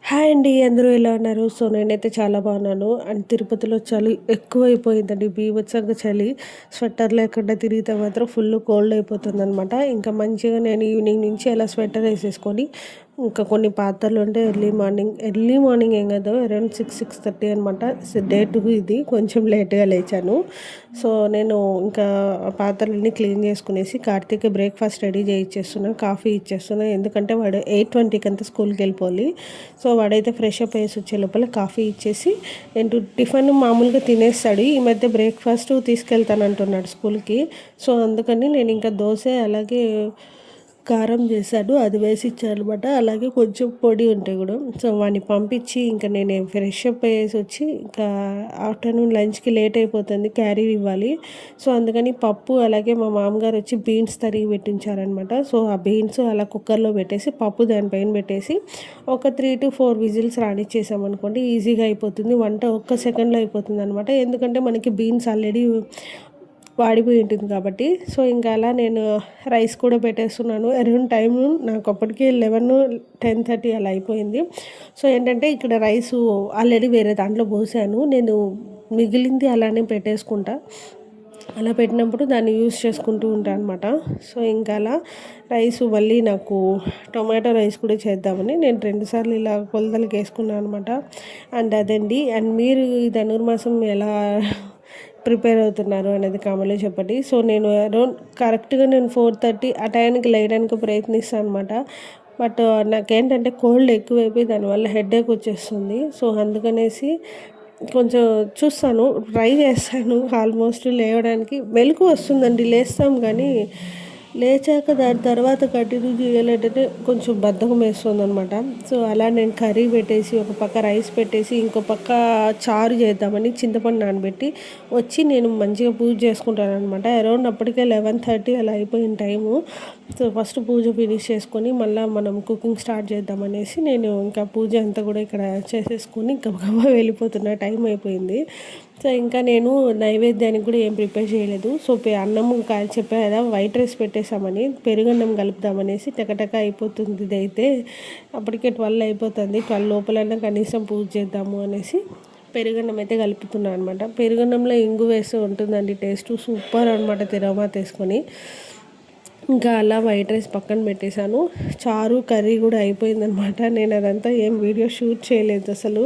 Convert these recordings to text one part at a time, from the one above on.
Hi అండి. అందరూ ఎలా ఉన్నారు? సో, నేనైతే చాలా బాగున్నాను. అండ్ తిరుపతిలో చలి ఎక్కువైపోయిందండి. బీభత్సంగా చలి. స్వెటర్ లేకుండా తిరిగితే మాత్రం ఫుల్ కోల్డ్ అయిపోతుందనమాట. ఇంకా మంచిగా నేను ఈవినింగ్ నుంచి అలా స్వెటర్ ఏసేసుకొని, ఇంకా కొన్ని పాత్రలుంటే ఎర్లీ మార్నింగ్ ఏం కాదు, అరౌండ్ 6:30 అనమాట. డే 2 ఇది. కొంచెం లేట్‌గా లేచాను. సో, నేను ఇంకా ఆ పాత్రలన్నీ క్లీన్ చేసుకునేసి కార్తీక్‌కి బ్రేక్‌ఫాస్ట్ రెడీ చేయిచ్చేస్తున్నా. కాఫీ ఇచ్చేస్తున్నా. ఎందుకంటే వాడు 8:20కి అంతా స్కూల్‌కెళ్ళిపోవాలి. సో, వాడైతే ఫ్రెష్ అప్ అయ్యేసి వచ్చే లోపల కాఫీ ఇచ్చేసి టిఫిన్ మామూలుగా తినేస్తాడు. ఈ మధ్య బ్రేక్‌ఫాస్ట్ తీసుకెళ్తానంటున్నాడు స్కూల్‌కి. సో, అందుకని నేను ఇంకా దోస అలాగే కారం చేశాను. అది వేసి ఇచ్చాననమాట. అలాగే కొంచెం పొడి ఉంటే కూడా. సో, వాడిని పంపించి ఇంకా నేను ఫ్రెష్ అప్ అయ్యేసి వచ్చి ఇంకా ఆఫ్టర్నూన్ లంచ్‌కి లేట్ అయిపోతుంది. క్యారీ ఇవ్వాలి. సో, అందుకని పప్పు అలాగే మా మామగారు వచ్చి బీన్స్ తరిగి పెట్టించారనమాట. సో, ఆ బీన్స్ అలా కుక్కర్‌లో పెట్టేసి పప్పు దానిపైన పెట్టేసి ఒక 3-4 విజిల్స్ రానిచ్చేసామనుకోండి ఈజీగా అయిపోతుంది. వంట ఒక్క సెకండ్‌లో అయిపోతుందనమాట. ఎందుకంటే మనకి బీన్స్ ఆల్రెడీ వాడిపోయి ఉంటుంది కాబట్టి. సో, ఇంకా అలా నేను రైస్ కూడా పెట్టేస్తున్నాను. అరౌండ్ టైము నాకు అప్పటికి 10:30 అలా అయిపోయింది. సో, ఏంటంటే ఇక్కడ రైసు ఆల్రెడీ వేరే దాంట్లో పోసాను. నేను మిగిలింది అలానే పెట్టేసుకుంటా. అలా పెట్టినప్పుడు దాన్ని యూజ్ చేసుకుంటూ ఉంటాను అనమాట. సో, ఇంకా అలా రైసు మళ్ళీ నాకు టొమాటో రైస్ కూడా చేద్దామని నేను 2 సార్లు ఇలా కొలతలకి వేసుకున్నాను అనమాట. అండ్ అదండి. అండ్ మీరు ఈ ధనుర్మాసం ఎలా ప్రిపేర్ అవుతున్నారు అనేది కామెంట్‌లో చెప్పండి. సో, నేను అరౌండ్ కరెక్ట్‌గా నేను 4:30 ఆ టైంకి లేయడానికి ప్రయత్నిస్తాను అనమాట. బట్ నాకేంటంటే కోల్డ్ ఎక్కువైపోయి దానివల్ల హెడేక్ వచ్చేస్తుంది. సో, అందుకనేసి కొంచెం చూస్తాను, ట్రై చేస్తాను ఆల్మోస్ట్ లేవడానికి. మెలుకువ వస్తుందండి, లేస్తాం కానీ లేచాక దాని తర్వాత కంటిన్యూ చేయాలంటేనే కొంచెం బద్ధకం వేస్తుందనమాట. సో, అలా నేను కర్రీ పెట్టేసి ఒక పక్క రైస్ పెట్టేసి ఇంకో పక్క చారు చేద్దామని చింతపండు నానబెట్టి వచ్చి నేను మంచిగా పూజ చేసుకుంటాననమాట. అరౌండ్ అప్పటికే 11:30 అలా అయిపోయిన టైము. సో, ఫస్ట్ పూజ ఫినిష్ చేసుకొని మళ్ళీ మనం కుకింగ్ స్టార్ట్ చేద్దామనేసి నేను ఇంకా పూజ అంతా కూడా ఇక్కడ చేసేసుకొని గబగబా వెళ్ళిపోతున్నా, టైం అయిపోయింది. సో, ఇంకా నేను నైవేద్యానికి కూడా ఏం ప్రిపేర్ చేయలేదు. సో, అన్నం చెప్పా కదా, వైట్ రైస్ పెట్టేసామని పెరుగన్నం కలుపుదామనేసి టకటక అయిపోతుంది ఇదైతే. అప్పటికే 12 అయిపోతుంది. 12 లోపలన్నా కనీసం పూజ చేద్దాము అనేసి పెరుగన్నం అయితే కలుపుతున్నాను అనమాట. పెరుగన్నంలో ఇంగు వేస్తూ ఉంటుందండి, టేస్ట్ సూపర్ అనమాట తిరగమాత వేసుకొని. ఇంకా అలా వైట్ రైస్ పక్కన పెట్టేశాను. చారు కర్రీ కూడా అయిపోయిందనమాట. నేను అదంతా ఏం వీడియో షూట్ చేయలేదు అసలు,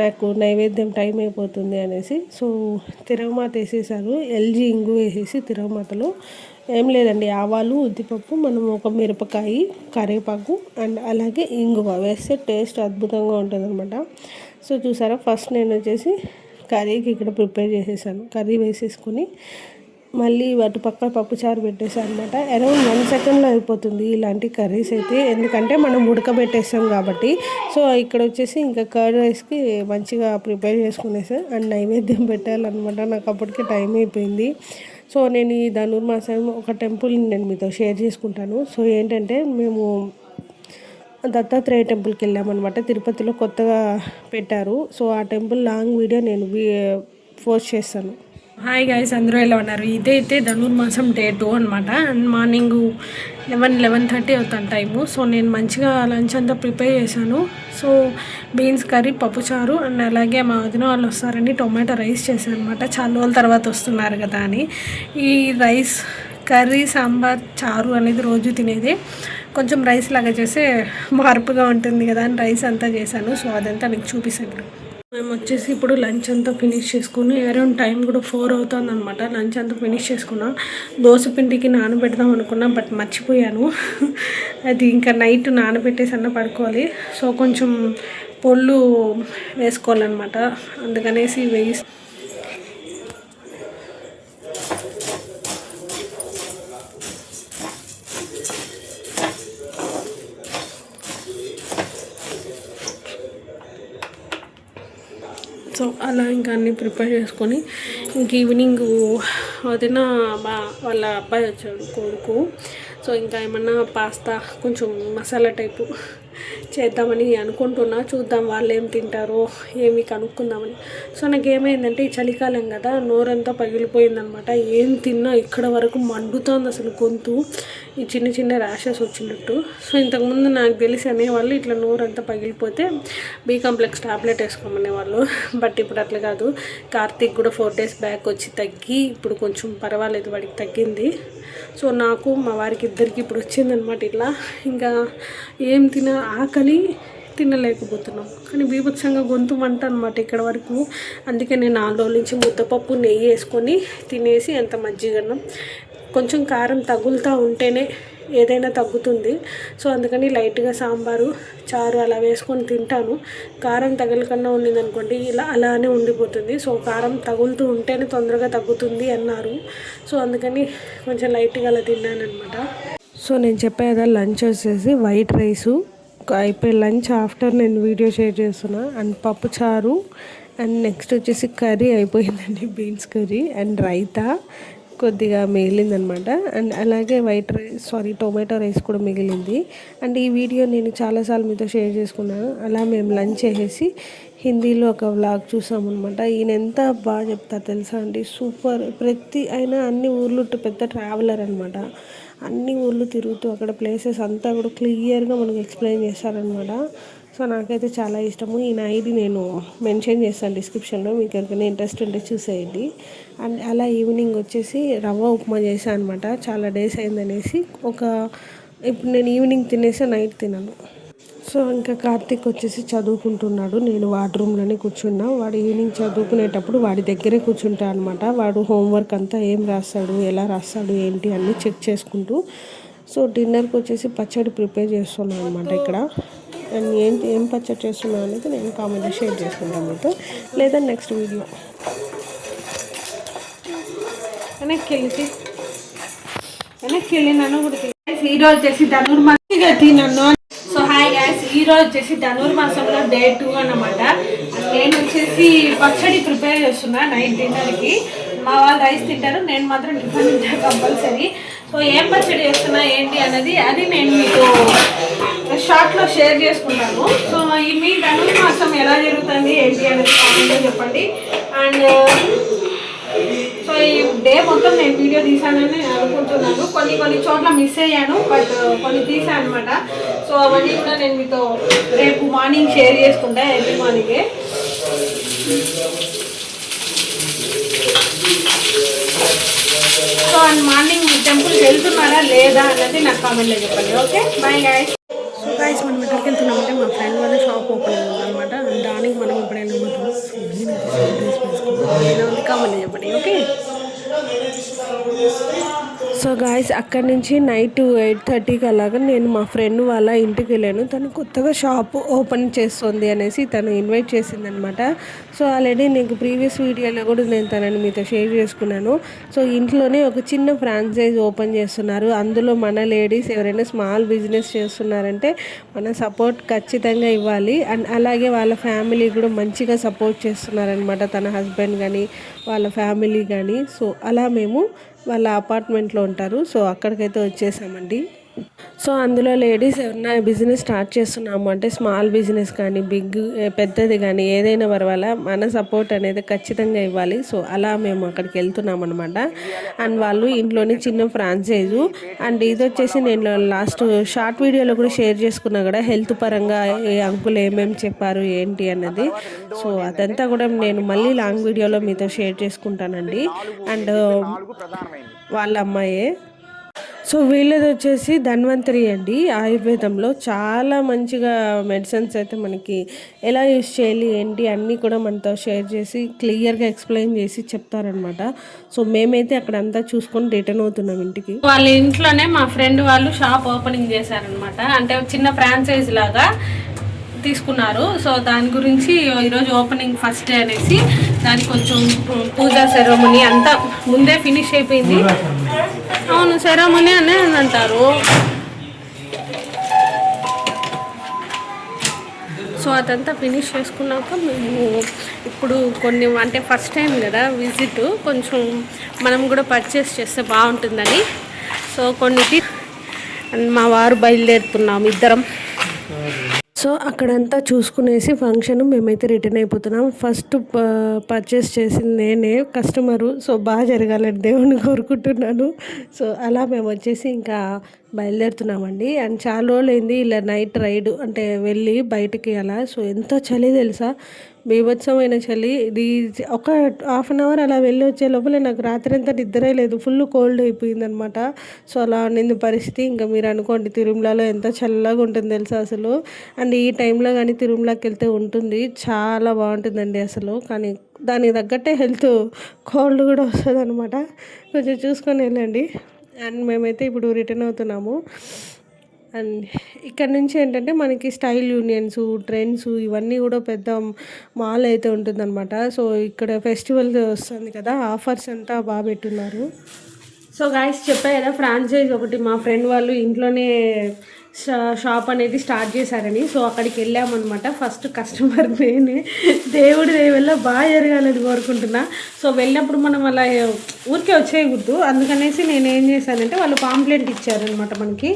నాకు నైవేద్యం టైం అయిపోతుంది అనేసి. సో, తిరగమాత వేసేసాను. ఎల్జీ ఇంగు వేసేసి తిరగమాతలో ఏం లేదండి, ఆవాలు, ఉద్దిపప్పు, మనం ఒక మిరపకాయ, కరివేపాకు అండ్ అలాగే ఇంగువ వేస్తే టేస్ట్ అద్భుతంగా ఉంటుందన్నమాట. సో, చూసారా, ఫస్ట్ నేను వచ్చేసి కర్రీకి ఇక్కడ ప్రిపేర్ చేసేసాను. కర్రీ వేసేసుకొని మళ్ళీ అటు పక్క పప్పుచారు పెట్టేసాను అనమాట. అరౌండ్ 1 సెకండ్లో అయిపోతుంది ఇలాంటి కర్రీస్ అయితే, ఎందుకంటే మనం ఉడకబెట్టేసాం కాబట్టి. సో, ఇక్కడ వచ్చేసి ఇంకా కర్డ్ రైస్కి మంచిగా ప్రిపేర్ చేసుకునేసాను. అండ్ నైవేద్యం పెట్టాలన్నమాట. నాకు అప్పటికే టైం అయిపోయింది. సో, నేను ఈ ధనుర్మాసం ఒక టెంపుల్ని నేను మీతో షేర్ చేసుకుంటాను. సో, ఏంటంటే మేము దత్తాత్రేయ టెంపుల్కి వెళ్ళామన్నమాట. తిరుపతిలో కొత్తగా పెట్టారు. సో, ఆ టెంపుల్ లాంగ్ వీడియో నేను పోస్ట్ చేస్తాను. హాయ్ గైస్, అందరూ ఎలా ఉన్నారు? ఇదైతే ధనుర్మాసం డే 2 అనమాట. అండ్ మార్నింగ్ 11:30 అవుతాను టైము. సో, నేను మంచిగా లంచ్ అంతా ప్రిపేర్ చేశాను. సో, బీన్స్ కర్రీ, పప్పుచారు అండ్ అలాగే మా వదిన వాళ్ళు వస్తారని టొమాటో రైస్ చేశాను అనమాట. చాలా రోజుల తర్వాత వస్తున్నారు కదా అని. ఈ రైస్, కర్రీ, సాంబార్, చారు అనేది రోజు తినేది. కొంచెం రైస్ లాగా చేస్తే మార్పుగా ఉంటుంది కదా అని రైస్ అంతా చేశాను. సో, అదంతా మీకు చూపిస్తాను. మేము వచ్చేసి ఇప్పుడు లంచ్ అంతా ఫినిష్ చేసుకుని అరౌండ్ టైం కూడా 4 అవుతుంది అనమాట. లంచ్ అంతా ఫినిష్ చేసుకున్నా. దోశ పిండికి నానబెడదాం అనుకున్నా, బట్ మర్చిపోయాను. అది ఇంకా నైట్ నానబెట్టేసి అన్న పడుకోవాలి. సో, కొంచెం పొళ్ళు వేసుకోవాలన్నమాట. అందుకనేసి సో, అలా ఇంకా అన్నీ ప్రిపేర్ చేసుకొని ఇంక ఈవినింగ్ వదిన వాళ్ళ అబ్బాయి వచ్చాడు, కొడుకు. సో, ఇంకా ఏమన్నా పాస్తా కొంచెం మసాలా టైపు చేద్దామని అనుకుంటున్నా. చూద్దాం వాళ్ళు ఏం తింటారో ఏమి కనుక్కుందామని. సో నాకు ఏమైందంటే ఈ చలికాలం కదా, నోరంతా పగిలిపోయిందనమాట. ఏం తిన్నా ఇక్కడ వరకు మండుతోంది అసలు గొంతు, ఈ చిన్న చిన్న ర్యాషెస్ వచ్చినట్టు. సో ఇంతకుముందు నాకు తెలిసి అనేవాళ్ళు ఇట్లా నోరంతా పగిలిపోతే బీ కాంప్లెక్స్ టాబ్లెట్ వేసుకోమనేవాళ్ళు. బట్ ఇప్పుడు అట్లా కాదు. కార్తీక్ కూడా 4 days బ్యాక్ వచ్చి తగ్గి ఇప్పుడు కొంచెం పర్వాలేదు, వాడికి తగ్గింది. సో నాకు మా వారికి ఇద్దరికి ఇప్పుడు వచ్చిందనమాట ఇట్లా. ఇంకా ఏం ఆకలి తినలేకపోతున్నాం, కానీ బీభత్సంగా గొంతు మంట అనమాట ఇక్కడ వరకు. అందుకే నేను 4 రోజుల నుంచి ముద్దపప్పు నెయ్యి వేసుకొని తినేసి ఎంత మజ్జిగన్నం, కొంచెం కారం తగులుతూ ఉంటేనే ఏదైనా తగ్గుతుంది. సో అందుకని లైట్గా సాంబారు చారు అలా వేసుకొని తింటాను. కారం తగలకన్నా ఉండిందనుకోండి అలానే ఉండిపోతుంది. సో కారం తగులుతూ ఉంటేనే తొందరగా తగ్గుతుంది అన్నారు. సో అందుకని కొంచెం లైట్గా అలా తిన్నాను అనమాట. సో నేను చెప్పే కదా, లంచ్ వచ్చేసి వైట్ రైసు అయిపోయి లంచ్ ఆఫ్టర్ నేను వీడియో షేర్ చేస్తున్నా. అండ్ పప్పు చారు, అండ్ నెక్స్ట్ వచ్చేసి కర్రీ అయిపోయిందండి, బీన్స్ కర్రీ అండ్ రైతా కొద్దిగా మిగిలిందనమాట. అండ్ అలాగే టొమాటో రైస్ కూడా మిగిలింది. అండ్ ఈ వీడియో నేను చాలాసార్లు మీతో షేర్ చేసుకున్నాను. అలా మేము లంచ్ చేసేసి హిందీలో ఒక వ్లాగ్ చూసామన్నమాట. ఈయన ఎంత బాగా చెప్తారు తెలుసా అండి, సూపర్. అన్ని ఊర్లు పెద్ద ట్రావెలర్ అనమాట. అన్ని ఊర్లు తిరుగుతూ అక్కడ ప్లేసెస్ అంతా కూడా క్లియర్గా మనకు ఎక్స్ప్లెయిన్ చేస్తారనమాట. సో నాకైతే చాలా ఇష్టము. ఈయన ఐడి నేను మెన్షన్ చేస్తాను డిస్క్రిప్షన్లో, మీకు ఎవరికైనా ఇంట్రెస్ట్ ఉంటే చూసేయండి. అండ్ అలా ఈవినింగ్ వచ్చేసి రవ్వ ఉప్మా చేశాను అనమాట. చాలా డేస్ అయిందనేసి ఇప్పుడు నేను ఈవినింగ్ తినేసి నైట్ తిన్నాను. సో ఇంకా కార్తీక్ వచ్చేసి చదువుకుంటున్నాడు. నేను వాడి రూమ్లోనే కూర్చున్నా. వాడు ఈవినింగ్ చదువుకునేటప్పుడు వాడి దగ్గరే కూర్చుంటా అనమాట. వాడు హోంవర్క్ అంతా ఏం రాస్తాడు, ఎలా రాస్తాడు, ఏంటి అన్నీ చెక్ చేసుకుంటూ. సో డిన్నర్కి వచ్చేసి పచ్చడి ప్రిపేర్ చేస్తున్నాను అనమాట ఇక్కడ. అండ్ ఏం పచ్చడి చేస్తున్నాను అనేది నేను కామెంట్లో షేర్ చేసుకుంటాను మీతో, లేదా నెక్స్ట్ వీడియో. వెనక్కి వెళ్ళి నన్ను కూడా ఈరోజు వచ్చేసి ధనుర్మాసంగా తిన్నాను. సో హాయ్ గైస్, ఈరోజు వచ్చేసి ధనుర్మాసంలో డే 2 అన్నమాట. నేను వచ్చేసి పచ్చడి ప్రిపేర్ చేస్తున్నా నైట్ డిన్నర్కి. మా వాళ్ళు రైస్ తింటారు, నేను మాత్రం టిఫిన్ తింటాను కంపల్సరీ. సో ఏం పచ్చడి చేస్తున్నా ఏంటి అన్నది అది నేను మీకు షార్ట్లో షేర్ చేసుకుంటాను. సో మీ ధనుర్మాసం ఎలా జరుగుతుంది ఏంటి అనేది కామెంట్లో చెప్పండి. అండ్ సో ఈ డే మొత్తం నేను వీడియో తీసానని అనుకుంటున్నాను. కొన్ని చోట్ల మిస్ అయ్యాను, బట్ కొన్ని తీసాను అనమాట. సో అవన్నీ కూడా నేను మీతో రేపు మార్నింగ్ షేర్ చేసుకుంటా, ఎర్లీ మార్నింగే. సో అండ్ మార్నింగ్ టెంపుల్కి వెళ్తున్నారా లేదా అన్నది నాకు కామెంట్లో చెప్పండి. Okay, bye guys. So guys మనం ఎక్కడికి వెళ్తున్నామంటే మా ఫ్రెండ్ వాళ్ళ షాప్ ఓపెన్ ఉందన్నమాట. దానికి మనం ఎప్పుడైనా కామెంట్లో చెప్పండి. ఓకే. సో గాయస్ అక్కడి నుంచి నైట్ 8:30కి అలాగా నేను మా ఫ్రెండ్ వాళ్ళ ఇంటికి వెళ్ళాను. తను కొత్తగా షాప్ ఓపెన్ చేస్తుంది అనేసి తను ఇన్వైట్ చేసిందనమాట. సో ఆల్రెడీ నీకు ప్రీవియస్ వీడియోలో కూడా నేను తనని మీతో షేర్ చేసుకున్నాను. సో ఇంట్లోనే ఒక చిన్న ఫ్రాంచైజ్ ఓపెన్ చేస్తున్నారు. అందులో మన లేడీస్ ఎవరైనా స్మాల్ బిజినెస్ చేస్తున్నారంటే మన సపోర్ట్ ఖచ్చితంగా ఇవ్వాలి. అండ్ అలాగే వాళ్ళ ఫ్యామిలీ కూడా మంచిగా సపోర్ట్ చేస్తున్నారనమాట, తన హస్బెండ్ కానీ వాళ్ళ ఫ్యామిలీ కానీ. సో అలా మేము వాళ్ళ అపార్ట్మెంట్లో ఉంటారు. సో అక్కడికైతే వచ్చేసామండి. సో అందులో లేడీస్ ఎవరైనా బిజినెస్ స్టార్ట్ చేస్తున్నాము అంటే స్మాల్ బిజినెస్ కానీ పెద్దది కానీ ఏదైనా పర్వాలా, మన సపోర్ట్ అనేది ఖచ్చితంగా ఇవ్వాలి. సో అలా మేము అక్కడికి వెళ్తున్నాం అనమాట. అండ్ వాళ్ళు ఇంట్లోనే చిన్న ఫ్రాంచైజు. అండ్ ఇది వచ్చేసి నేను లాస్ట్ షార్ట్ వీడియోలో కూడా షేర్ చేసుకున్నా కూడా, హెల్త్ పరంగా ఏ అంకుల్ ఏమేమి చెప్పారు ఏంటి అన్నది. సో అదంతా కూడా నేను మళ్ళీ లాంగ్ వీడియోలో మీతో షేర్ చేసుకుంటానండి. అండ్ వాళ్ళ అమ్మాయే. సో వీళ్ళది వచ్చేసి ధన్వంతరి అండి. ఆయుర్వేదంలో చాలా మంచిగా మెడిసిన్స్ అయితే మనకి ఎలా యూస్ చేయాలి ఏంటి అన్నీ కూడా మనతో షేర్ చేసి క్లియర్గా ఎక్స్ప్లెయిన్ చేసి చెప్తారనమాట. సో మేమైతే అక్కడ అంతా చూసుకొని రిటర్న్ అవుతున్నాం ఇంటికి. వాళ్ళ ఇంట్లోనే మా ఫ్రెండ్ వాళ్ళు షాప్ ఓపెనింగ్ చేశారనమాట. అంటే చిన్న ఫ్రాంచైజ్ లాగా తీసుకున్నారు. సో దాని గురించి ఈరోజు ఓపెనింగ్ ఫస్ట్ డే అనేసి దానికి కొంచెం పూజా సెరమనీ అంతా ముందే ఫినిష్ అయిపోయింది. అవును, సెరమనీ అనే అంటారు. సో అదంతా ఫినిష్ చేసుకున్నాక మేము ఇప్పుడు కొన్ని అంటే ఫస్ట్ టైం కదా విజిట్, కొంచెం మనం కూడా పర్చేస్ చేస్తే బాగుంటుందని సో మా వారు బయలుదేరుతున్నాం ఇద్దరం. సో సో అక్కడంతా చూసుకునేసి ఫంక్షన్ మేమైతే రిటర్న్ అయిపోతున్నాం. ఫస్ట్ పర్చేస్ చేసింది నేనే, కస్టమరు. సో బాగా జరగాలని దేవుని కోరుకుంటున్నాను. సో అలా మేము వచ్చేసి ఇంకా బయలుదేరుతున్నామండి. అండ్ చాలా రోజులైంది ఇలా నైట్ రైడ్ అంటే వెళ్ళి బయటికి అలా. సో ఎంత చలి తెలుసా, బీభత్సమైన చలి. ఇది ఒక హాఫ్ అన్ అవర్ అలా వెళ్ళి వచ్చే లోపల నాకు రాత్రి అంతా నిద్రే లేదు, ఫుల్ కోల్డ్ అయిపోయిందనమాట. సో అలా ఉండింది పరిస్థితి. ఇంకా మీరు అనుకోండి తిరుమలలో ఎంత చల్లగా ఉంటుంది తెలుసా అసలు. అండ్ ఈ టైంలో కానీ తిరుమలకి వెళ్తే ఉంటుంది, చాలా బాగుంటుందండి అసలు. కానీ దానికి తగ్గట్టే హెల్త్ కోల్డ్ కూడా వస్తుంది అనమాట. కొంచెం చూసుకొని వెళ్ళండి. అండ్ మేమైతే ఇప్పుడు రిటర్న్ అవుతున్నాము. అండ్ ఇక్కడ నుంచి ఏంటంటే మనకి స్టైల్ యూనియన్స్, ట్రెండ్స్ ఇవన్నీ కూడా పెద్ద మాల్ అయితే ఉంటుందన్నమాట. సో ఇక్కడ ఫెస్టివల్ వస్తుంది కదా, ఆఫర్స్ అంతా బాగా పెట్టున్నారు. సో గాయస్ చెప్పా కదా, ఫ్రాంచైజ్ ఒకటి మా ఫ్రెండ్ వాళ్ళు ఇంట్లోనే షాప్ అనేది స్టార్ట్ చేశారని. సో అక్కడికి వెళ్ళామన్నమాట. ఫస్ట్ కస్టమర్ నేనే. దేవుడి వల్ల బాగా జరగాలని కోరుకుంటున్నా. సో వెళ్ళినప్పుడు మనం అలా ఊరికే వచ్చేయకూడదు, అందుకనేసి నేను ఏం చేశానంటే వాళ్ళు పాంప్లెట్ ఇచ్చారనమాట మనకి.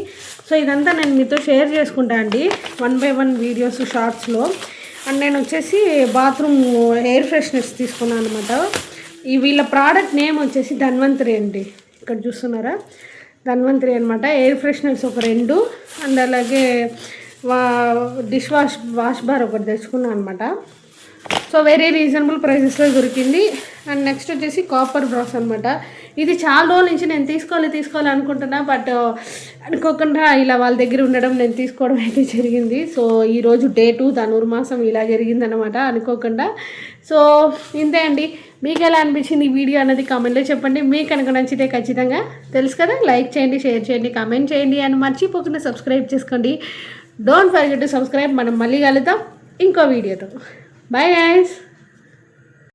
సో ఇదంతా నేను మీతో షేర్ చేసుకుంటా అండి, 1 by 1 వీడియోస్ షార్ట్స్లో. అండ్ నేను వచ్చేసి బాత్రూమ్ ఎయిర్ ఫ్రెషనర్స్ తీసుకున్నాను అనమాట. ఈ వీళ్ళ ప్రోడక్ట్ నేమ్ వచ్చేసి ధన్వంతరి అండి. ఇక్కడ చూస్తున్నారా, ధన్వంతరి అనమాట. ఎయిర్ ఫ్రెషనర్స్ ఒక 2 అండ్ అలాగే డిష్ వాష్ బార్ ఒకటి తెచ్చుకున్నాను అనమాట. సో వెరీ రీజనబుల్ ప్రైసెస్లో దొరికింది. అండ్ నెక్స్ట్ వచ్చేసి కాపర్ బ్రష్ అనమాట. ఇది చాలా రోజుల నుంచి నేను తీసుకోవాలి అనుకుంటున్నా, బట్ అనుకోకుండా ఇలా వాళ్ళ దగ్గర ఉండడం నేను తీసుకోవడం అయితే జరిగింది. సో ఈరోజు డే 2 ధనుర్మాసం ఇలా జరిగిందనమాట అనుకోకుండా. సో ఇంతే అండి. మీకు ఎలా అనిపించింది ఈ వీడియో అన్నది కామెంట్లో చెప్పండి. మీకు కనుక నచ్చితే ఖచ్చితంగా తెలుసు కదా, లైక్ చేయండి, షేర్ చేయండి, కామెంట్ చేయండి. అండ్ మర్చిపోకుండా సబ్స్క్రైబ్ చేసుకోండి. Don't forget to subscribe. మనం మళ్ళీ కలుద్దాం ఇంకో వీడియోతో. Bye guys.